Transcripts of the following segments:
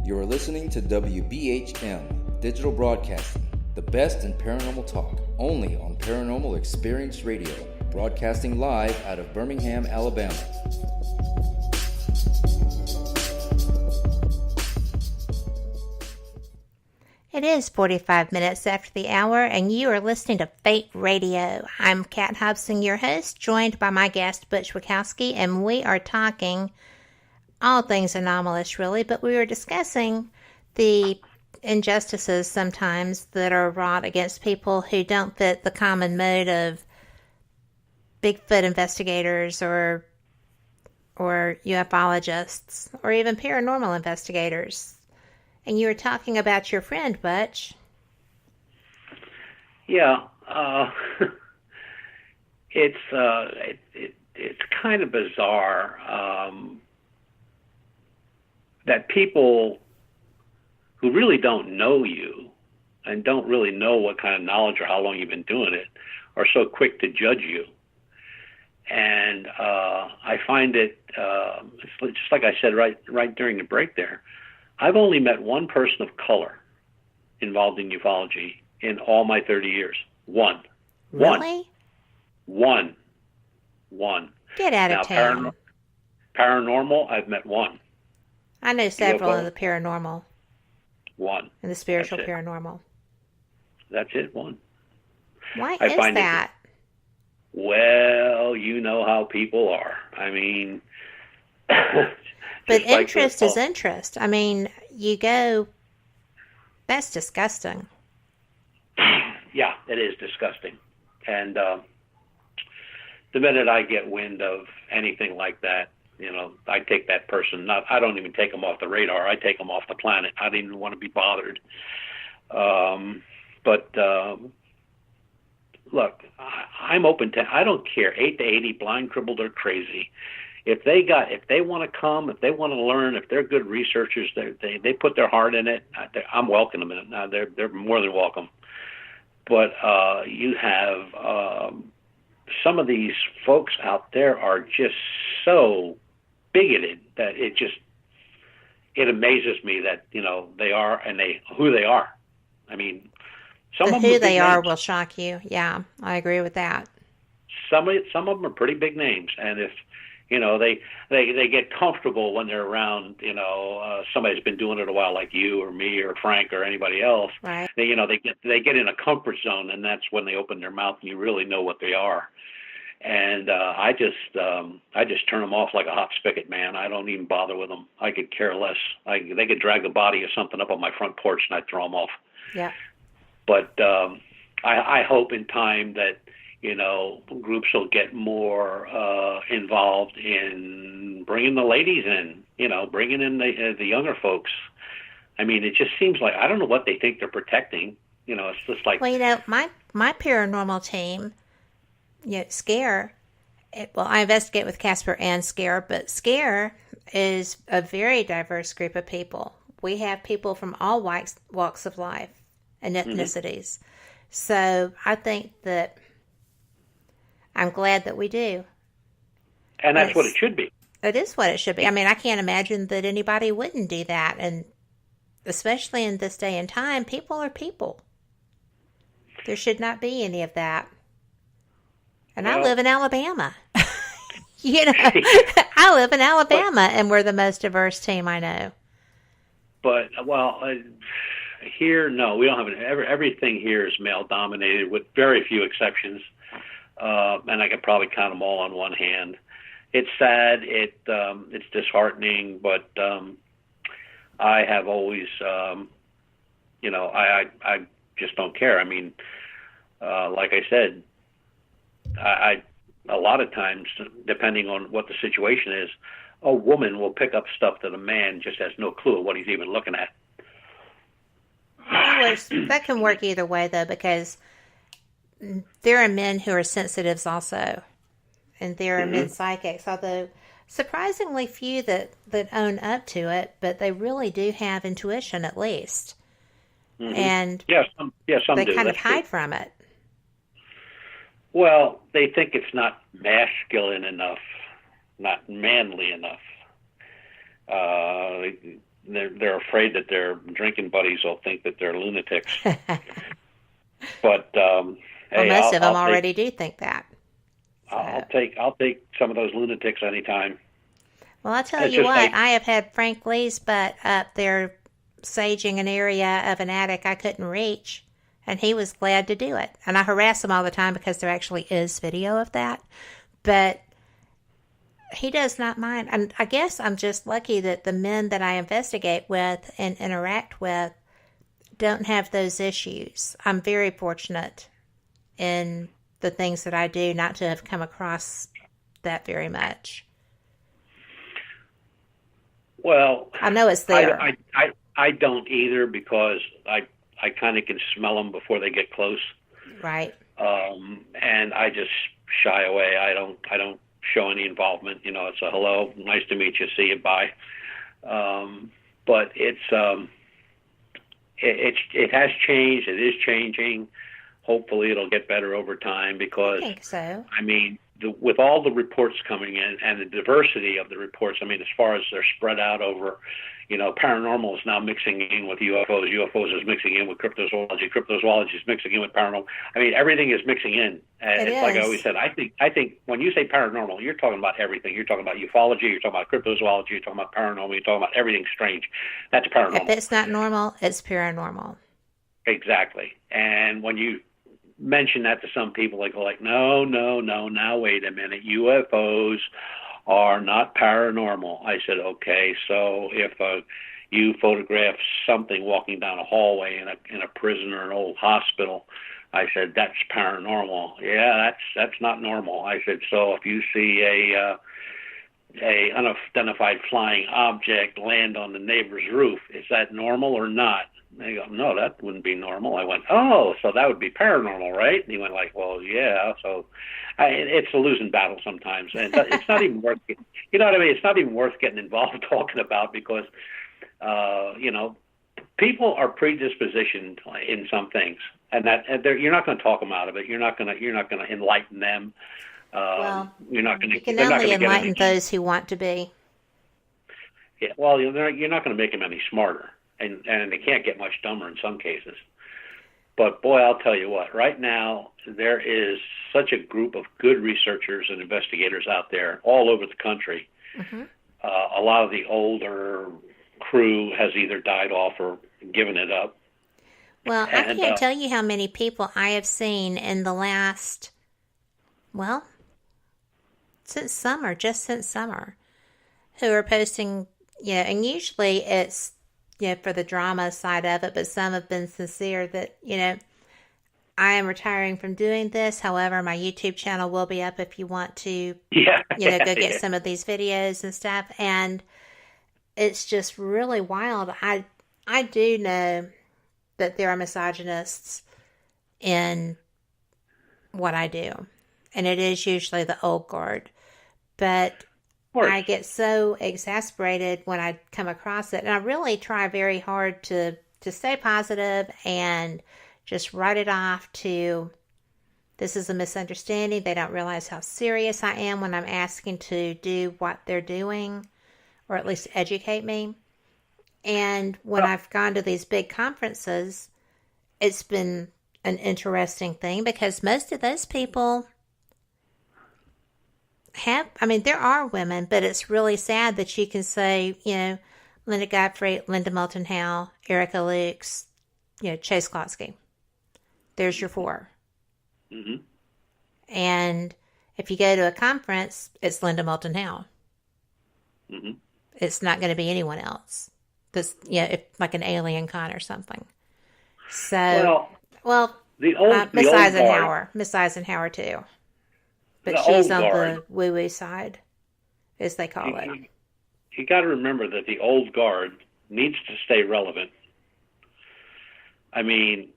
You are listening to WBHM Digital Broadcasting, the best in paranormal talk, only on Paranormal Experience Radio, broadcasting live out of Birmingham, Alabama. It is 45 minutes after the hour, and you are listening to Fate Radio. I'm Kat Hobson, your host, joined by my guest, Butch Witkowski, and we are talking all things anomalous, really, but we were discussing the injustices sometimes that are wrought against people who don't fit the common mode of Bigfoot investigators or ufologists or even paranormal investigators. And you were talking about your friend, Butch. Yeah, it's kind of bizarre that people who really don't know you and don't really know what kind of knowledge or how long you've been doing it are so quick to judge you. And I find it, just like I said right during the break there, I've only met one person of color involved in ufology in all my 30 years. One. Really? One. Get out of town. Paranormal, I've met one. I know several of the paranormal. One. And the spiritual paranormal. That's it, one. Why is that? Well, you know how people are. I mean... But interest is interest. I mean, you go... That's disgusting. Yeah, it is disgusting. And the minute I get wind of anything like that, you know, I take that person, I don't even take them off the radar. I take them off the planet. I don't even want to be bothered. Look, I'm open to, I don't care, 8 to 80, blind, crippled, or crazy. If they want to come, if they want to learn, if they're good researchers, they put their heart in it, I'm welcoming them. They're more than welcome. But you have some of these folks out there are just so bigoted that it amazes me that, you know, they are and who they are. I mean, some of them who they are will shock you. Yeah, I agree with that. Some of them are pretty big names, and if you know they get comfortable when they're around, you know, somebody who's been doing it a while, like you or me or Frank or anybody else. Right. They get in a comfort zone, and that's when they open their mouth and you really know what they are. And I just turn them off like a hot spigot, man. I don't even bother with them. I could care less. They could drag the body of something up on my front porch and I'd throw them off. Yeah. But I hope in time that, you know, groups will get more involved in bringing the ladies in, you know, bringing in the younger folks. I mean, it just seems like, I don't know what they think they're protecting. You know, it's just like... Well, you know, my paranormal team, you know, SCARE, I investigate with Casper and SCARE, but SCARE is a very diverse group of people. We have people from all walks of life and ethnicities. Mm-hmm. So I think that I'm glad that we do. And that's what it should be. It is what it should be. I mean, I can't imagine that anybody wouldn't do that. And especially in this day and time, people are people. There should not be any of that. And I live in Alabama. You know, I live in Alabama, and we're the most diverse team I know. But, here, no, we don't have everything here is male-dominated with very few exceptions. And I could probably count them all on one hand. It's sad. It's disheartening, but I have always, you know, I just don't care. I mean, like I said, I a lot of times, depending on what the situation is, a woman will pick up stuff that a man just has no clue of what he's even looking at. That can work either way, though, because there are men who are sensitives also, and there are men psychics, although surprisingly few that own up to it, but they really do have intuition at least. Mm-hmm. And some they do. kind That's of hide true. from it. Well, they think it's not masculine enough, not manly enough. they're afraid that their drinking buddies will think that they're lunatics. But well, hey, most of them I'll already do think that. So. I'll take some of those lunatics anytime. Well, I'll tell It's you just what, like, I have had Frank Lee's butt up there saging an area of an attic I couldn't reach, and he was glad to do it. And I harass him all the time because there actually is video of that. But he does not mind. And I guess I'm just lucky that the men that I investigate with and interact with don't have those issues. I'm very fortunate in the things that I do not to have come across that very much. well, I know it's there. I don't either, because I kind of can smell them before they get close. Right. And I just shy away. I don't show any involvement. It's a hello, nice to meet you, see you, bye. But it has changed. It is changing. Hopefully, it'll get better over time, because I think so. I mean, with all the reports coming in and the diversity of the reports, I mean, as far as they're spread out over, paranormal is now mixing in with UFOs. UFOs is mixing in with cryptozoology. Cryptozoology is mixing in with paranormal. I mean, everything is mixing in. And it's like I always said, I think when you say paranormal, you're talking about everything. You're talking about ufology. You're talking about cryptozoology. You're talking about paranormal. You're talking about everything strange. That's paranormal. If it's not normal, it's paranormal. Exactly. And when you mention that to some people, they go like, no, now wait a minute, UFOs are not paranormal. I said, okay, so if you photograph something walking down a hallway in a prison or an old hospital, I said, that's paranormal. Yeah, that's not normal. I said, so if you see a unidentified flying object land on the neighbor's roof, is that normal or not? They go, no, that wouldn't be normal. I went, oh, so that would be paranormal, right? And he went like, well, yeah. So it's a losing battle sometimes. And it's not even worth it. You know what I mean? It's not even worth getting involved talking about, because, people are predispositioned in some things, and you're not going to talk them out of it. You're not going to enlighten them. Well, you're not going to. You can only enlighten those who want to be. Yeah, well, you're not going to make them any smarter. And they can't get much dumber in some cases. But boy, I'll tell you what, right now there is such a group of good researchers and investigators out there all over the country. Mm-hmm. A lot of the older crew has either died off or given it up. Well, I can't tell you how many people I have seen in the last, since summer, who are posting, and usually it's, for the drama side of it, but some have been sincere that, I am retiring from doing this. However, my YouTube channel will be up if you want to, go get some of these videos and stuff. And it's just really wild. I do know that there are misogynists in what I do. And it is usually the old guard. But I get so exasperated when I come across it. And I really try very hard to stay positive and just write it off to, this is a misunderstanding. They don't realize how serious I am when I'm asking to do what they're doing, or at least educate me. And when I've gone to these big conferences, it's been an interesting thing, because most of those people there are women, but it's really sad that you can say, Linda Godfrey, Linda Moulton Howe, Erica Lukes, Chase Klotsky. There's your four. Mm-hmm. And if you go to a conference, it's Linda Moulton Howe. Mm-hmm. It's not going to be anyone else. If like an alien con or something. So, Miss Eisenhower too. But she's on the woo-woo side, as they call it. You got to remember that the old guard needs to stay relevant. I mean,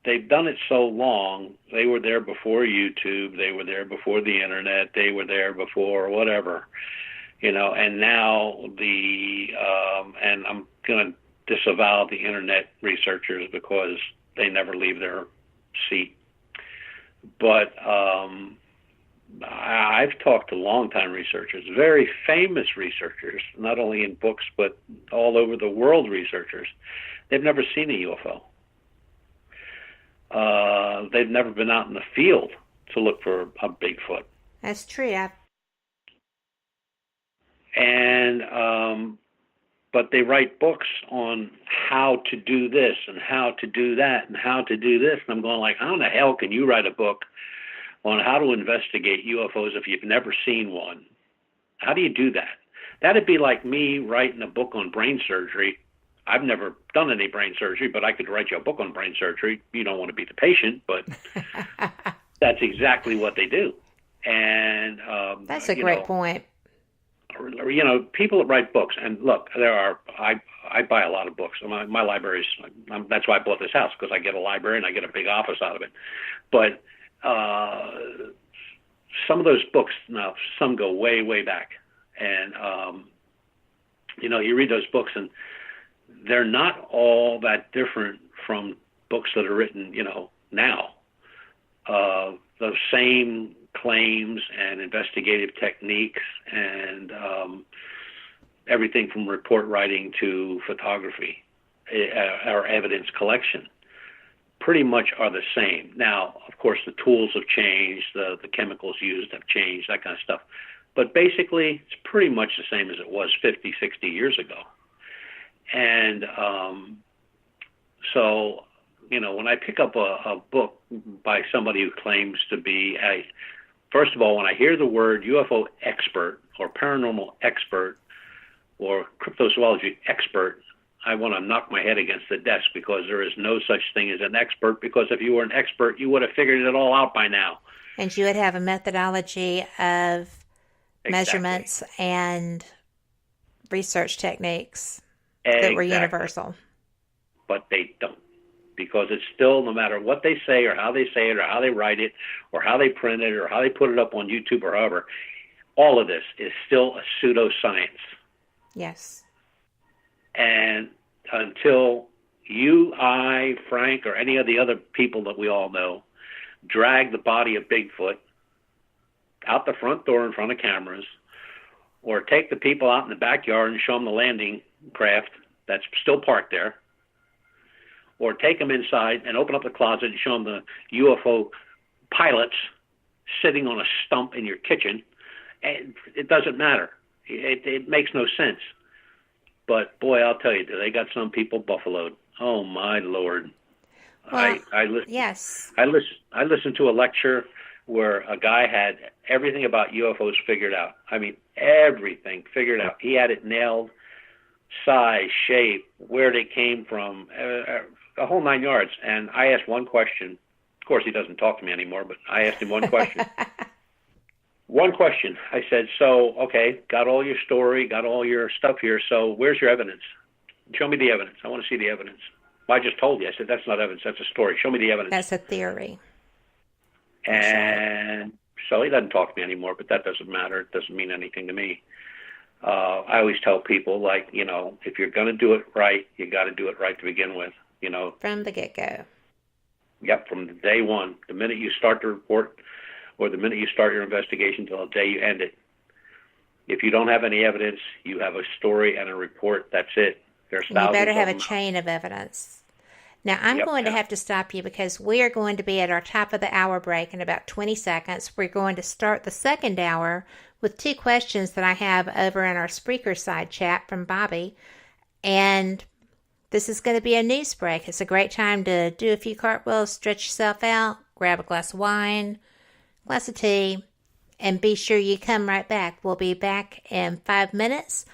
they've done it so long. They were there before YouTube. They were there before the internet. They were there before whatever, and now and I'm going to disavow the internet researchers, because they never leave their seat. But I've talked to longtime researchers, very famous researchers, not only in books but all over the world researchers. They've never seen a UFO. They've never been out in the field to look for a Bigfoot. That's true. But they write books on how to do this and how to do that and how to do this. And I'm going like, how in the hell can you write a book on how to investigate UFOs if you've never seen one? How do you do that? That'd be like me writing a book on brain surgery. I've never done any brain surgery, but I could write you a book on brain surgery. You don't want to be the patient, but that's exactly what they do. And that's a great point. People that write books, and look, I buy a lot of books. My library's, that's why I bought this house, because I get a library and I get a big office out of it. But some of those books, now some go way, way back. And, you read those books and they're not all that different from books that are written, now. Those same claims and investigative techniques and everything from report writing to photography or evidence collection pretty much are the same. Now, of course, the tools have changed, the chemicals used have changed, that kind of stuff. But basically, it's pretty much the same as it was 50, 60 years ago. And so, when I pick up a book by somebody who claims to be first of all, when I hear the word UFO expert or paranormal expert or cryptozoology expert, I want to knock my head against the desk, because there is no such thing as an expert, because if you were an expert, you would have figured it all out by now. And you would have a methodology of measurements and research techniques that were universal. But they don't, because it's still, no matter what they say or how they say it or how they write it or how they print it or how they put it up on YouTube or however, all of this is still a pseudoscience. Yes. And until you, I, Frank, or any of the other people that we all know drag the body of Bigfoot out the front door in front of cameras, or take the people out in the backyard and show them the landing craft that's still parked there, or take them inside and open up the closet and show them the UFO pilots sitting on a stump in your kitchen, and it doesn't matter. It makes no sense. But boy, I'll tell you, they got some people buffaloed. Oh my Lord! Well, yes. I listened to a lecture where a guy had everything about UFOs figured out. I mean, everything figured out. He had it nailed: size, shape, where they came from, a whole 9 yards. And I asked one question. Of course, he doesn't talk to me anymore, but I asked him one question. One question. I said, so, okay, got all your story, got all your stuff here, so where's your evidence? Show me the evidence. I want to see the evidence. Well, I just told you. I said, that's not evidence, that's a story. Show me the evidence. That's a theory. And so he doesn't talk to me anymore, but that doesn't matter. It doesn't mean anything to me. I always tell people, like, if you're going to do it right, you got to do it right to begin with. From the get-go. Yep, from the day one. The minute you start the report, or the minute you start your investigation till the day you end it. If you don't have any evidence, you have a story and a report. That's it. There's thousands. You better have a chain of evidence. Now, I'm going to have to stop you, because we are going to be at our top of the hour break in about 20 seconds. We're going to start the second hour with 2 questions that I have over in our Spreaker side chat from Bobby. And this is going to be a news break. It's a great time to do a few cartwheels, stretch yourself out, grab a glass of wine, glass of tea, and be sure you come right back. We'll be back in 5 minutes